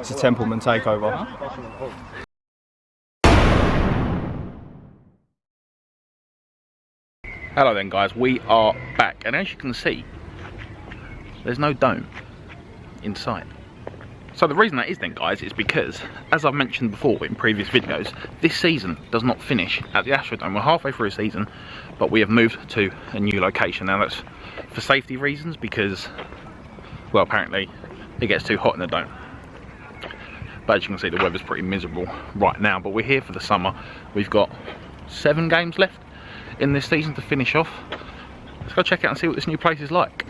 It's a Templeman takeover. Hello then guys, we are back, and as you can see, there's no dome in sight. So the reason that is then guys is because, as I've mentioned before in previous videos, this season does not finish at the Astrodome. We're halfway through a season, but we have moved to a new location. Now that's for safety reasons, because, well, apparently it gets too hot in the dome. But as you can see, the weather's pretty miserable right now, but we're here for the summer. We've got 7 games left in this season to finish off. Let's go check out and see what this new place is like.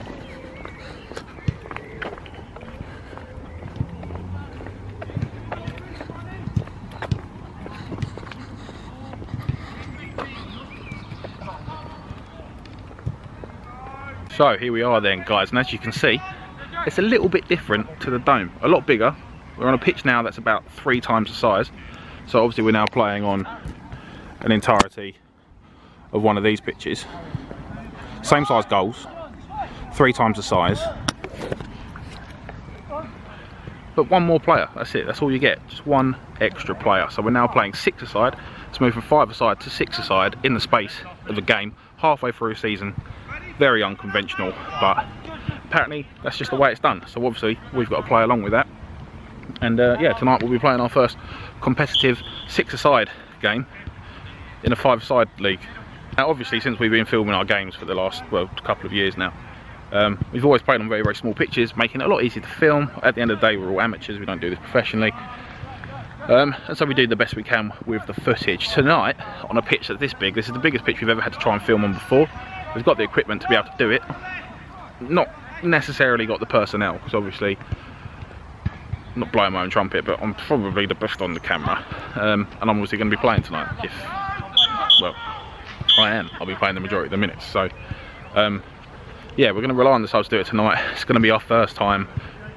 So here we are then guys, and as you can see, it's a little bit different to the dome, a lot bigger. We're on a pitch now that's about 3 times the size, so obviously we're now playing on an entirety of one of these pitches. Same size goals, 3 times the size, but 1 more player, that's it, that's all you get, just 1 extra player. So we're now playing 6-a-side, it's moved from 5-a-side to 6-a-side in the space of a game, halfway through a season. Very unconventional, but apparently that's just the way it's done, so obviously we've got to play along with that. And yeah, tonight we'll be playing our first competitive 6-a-side game in a 5-a-side league. Now obviously, since we've been filming our games for the last, well, couple of years now, we've always played on very, very small pitches, making it a lot easier to film. At the end of the day, we're all amateurs, we don't do this professionally. And so we do the best we can with the footage. Tonight, on a pitch that's this big, this is the biggest pitch we've ever had to try and film on before. We've got the equipment to be able to do it, not necessarily got the personnel, because obviously, not blowing my own trumpet, but I'm probably the best on the camera, and I'm obviously going to be playing tonight. If, well, I am, I'll be playing the majority of the minutes, so yeah, we're going to rely on the subs to do it tonight. It's going to be our first time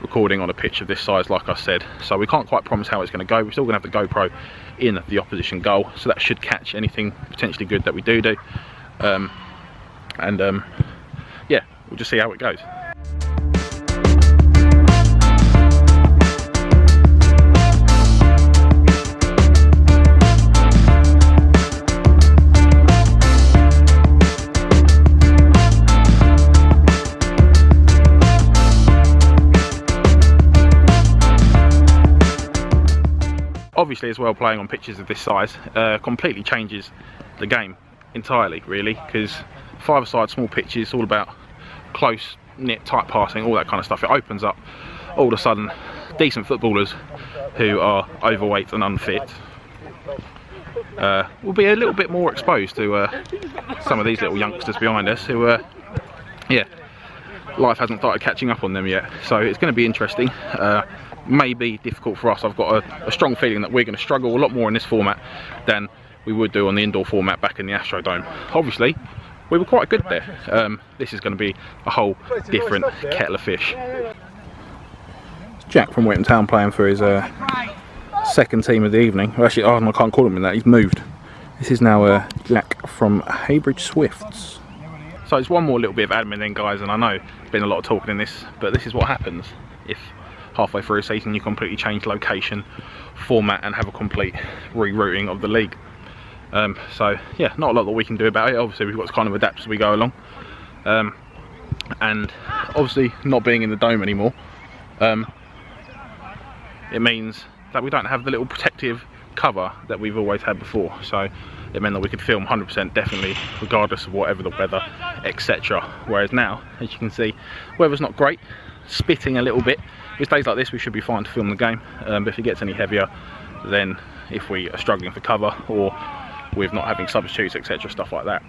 recording on a pitch of this size, like I said, so we can't quite promise how it's going to go. We're still going to have the GoPro in the opposition goal, so that should catch anything potentially good that we do. And yeah, we'll just see how it goes. Obviously as well, playing on pitches of this size completely changes the game entirely, really, because 5-a-side small pitches, all about close knit tight passing, all that kind of stuff. It opens up all of a sudden decent footballers who are overweight and unfit will be a little bit more exposed to some of these little youngsters behind us who yeah, life hasn't started catching up on them yet, so it's going to be interesting. May be difficult for us. I've got a strong feeling that we're going to struggle a lot more in this format than we would do on the indoor format back in the Astrodome. Obviously we were quite good there. This is going to be a whole different kettle of fish. It's Jack from Whitton Town playing for his second team of the evening. Well, actually, oh, I can't call him in that, he's moved. This is now Jack from Haybridge Swifts. So it's one more little bit of admin then guys, and I know there's been a lot of talking in this, but this is what happens if halfway through a season you completely change location, format, and have a complete rerouting of the league. So yeah, not a lot that we can do about it. Obviously we've got to kind of adapt as we go along, and obviously not being in the dome anymore, it means that we don't have the little protective cover that we've always had before. So it meant that we could film 100% definitely regardless of whatever the weather, etc. Whereas now, as you can see, weather's not great, spitting a little bit. If it stays like this, we should be fine to film the game, but if it gets any heavier, then if we are struggling for cover or with not having substitutes, etc., stuff like that,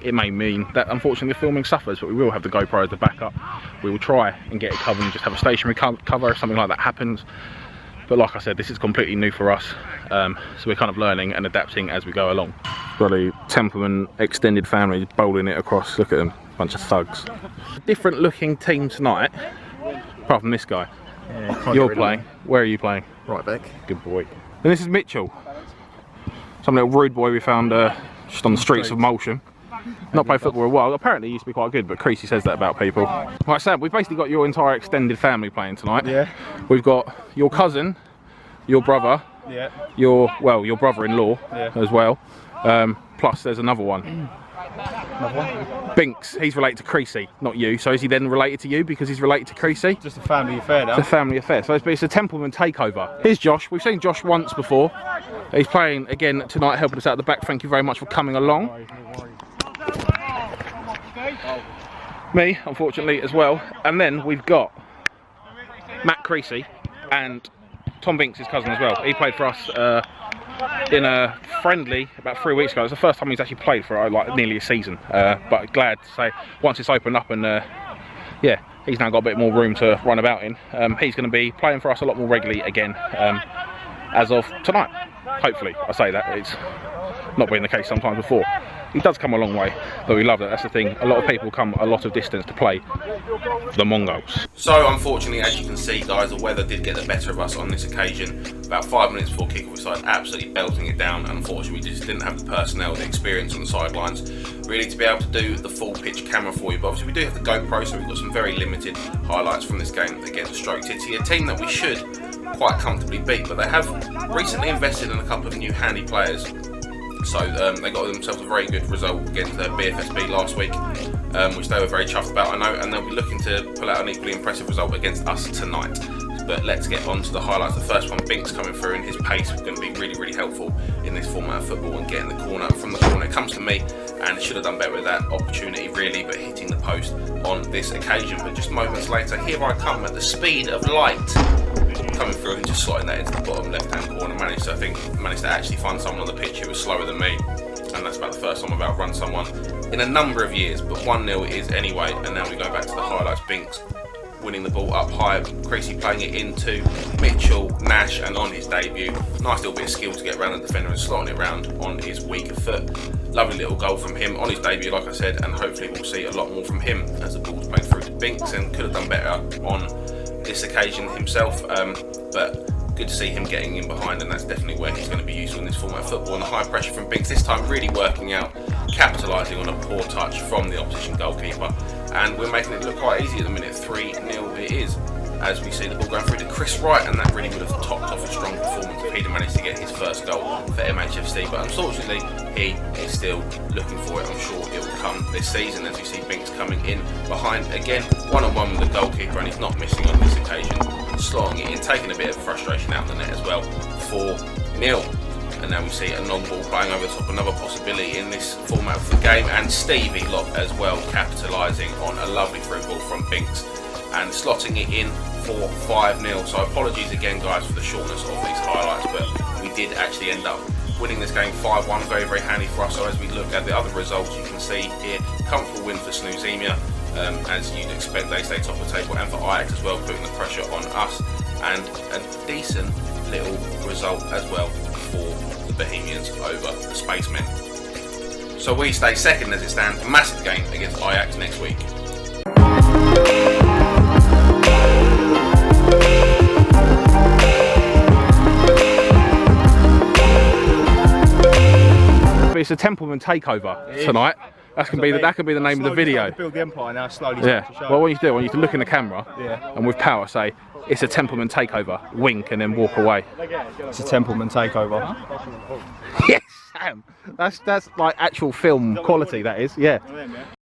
it may mean that unfortunately the filming suffers, but we will have the GoPro as the backup. We will try and get it covered and just have a stationary cover if something like that happens. But like I said, this is completely new for us, so we're kind of learning and adapting as we go along. Got a Templeman extended family bowling it across. Look at them, bunch of thugs. Different looking team tonight, apart from this guy. Yeah, you're playing. Where are you playing? Right back. Good boy. And this is Mitchell, some little rude boy we found just on the streets of Molsham. Not played football a while. Apparently he used to be quite good, but Creasy says that about people. Right, Sam, we've basically got your entire extended family playing tonight. Yeah. We've got your cousin, your brother, Yeah. your brother-in-law as well. Plus there's another one. Binks, he's related to Creasy, not you. So is he then related to you because he's related to Creasy? Just a family affair now. It's a family affair. So it's a Templeman takeover. Here's Josh. We've seen Josh once before. He's playing again tonight, helping us out at the back. Thank you very much for coming along. Me, unfortunately, as well. And then we've got Matt Creasy and Tom Binks, his cousin, as well. He played for us in a friendly about 3 weeks ago. It was the first time he's actually played for like nearly a season. But glad to say, once it's opened up and yeah, he's now got a bit more room to run about in. He's going to be playing for us a lot more regularly again as of tonight. Hopefully, I say that. It's not been the case sometimes before. He does come a long way, but we love that. That's the thing. A lot of people come a lot of distance to play for the Mongols. So unfortunately, as you can see, guys, the weather did get the better of us on this occasion. About 5 minutes before kickoff, we started absolutely belting it down, and unfortunately, we just didn't have the personnel, the experience on the sidelines, really to be able to do the full pitch camera for you. But obviously, we do have the GoPro, so we've got some very limited highlights from this game against Stroke Titty, a team that we should quite comfortably beat. But they have recently invested in a couple of new handy players. So they got themselves a very good result against BFSB last week, which they were very chuffed about, I know, and they'll be looking to pull out an equally impressive result against us tonight. But let's get on to the highlights. The first one, Binks coming through, and his pace is going to be really, really helpful in this format of football and getting the corner from the corner. It comes to me, and should have done better with that opportunity, really, but hitting the post on this occasion. But just moments later, here I come at the speed of light, coming through and just slotting that into the bottom left-hand corner. Managed to actually find someone on the pitch who was slower than me, and that's about the first time I've outrun someone in a number of years. But 1-0 it is anyway, and now we go back to the highlights. Binks winning the ball up high, Creasy playing it into Mitchell, Nash, and on his debut, nice little bit of skill to get around the defender and slotting it around on his weaker foot. Lovely little goal from him on his debut, like I said, and hopefully we'll see a lot more from him as the ball's played through to Binks, and could have done better on this occasion himself, but good to see him getting in behind, and that's definitely where he's going to be useful in this format of football. And the high pressure from Binks this time really working out, capitalising on a poor touch from the opposition goalkeeper, and we're making it look quite easy at the minute. 3-0 it is, as we see the ball going through to Chris Wright, and that really would have topped off a strong performance if he'd have managed to get his first goal for MHFC, but unfortunately he is still looking for it. I'm sure it will come this season, as we see Binks coming in behind again, one-on-one with the goalkeeper, and he's not missing on this occasion, slotting it in, taking a bit of frustration out of the net as well. 4-0. And now we see a long ball playing over the top, another possibility in this format of the game, and Stevie Lott as well, capitalising on a lovely through ball from Binks and slotting it in for 5-0. So apologies again, guys, for the shortness of these highlights, but we did actually end up winning this game 5-1, very, very handy for us. So as we look at the other results, you can see here, comfortable win for Snoozemia, as you'd expect, they stay top of the table, and for Ajax as well, putting the pressure on us, and a decent little result as well for the Bohemians over the Spacemen. So we stay second as it stands, a massive game against Ajax next week. It's a Templeman takeover tonight. That can be the name of the video. Build the empire now, slowly. Yeah. Well, what you do, I want you to look in the camera, and with power say, "It's a Templeman takeover." Wink and then walk away. It's a Templeman takeover. Yes, Sam. That's like actual film quality. That is. Yeah.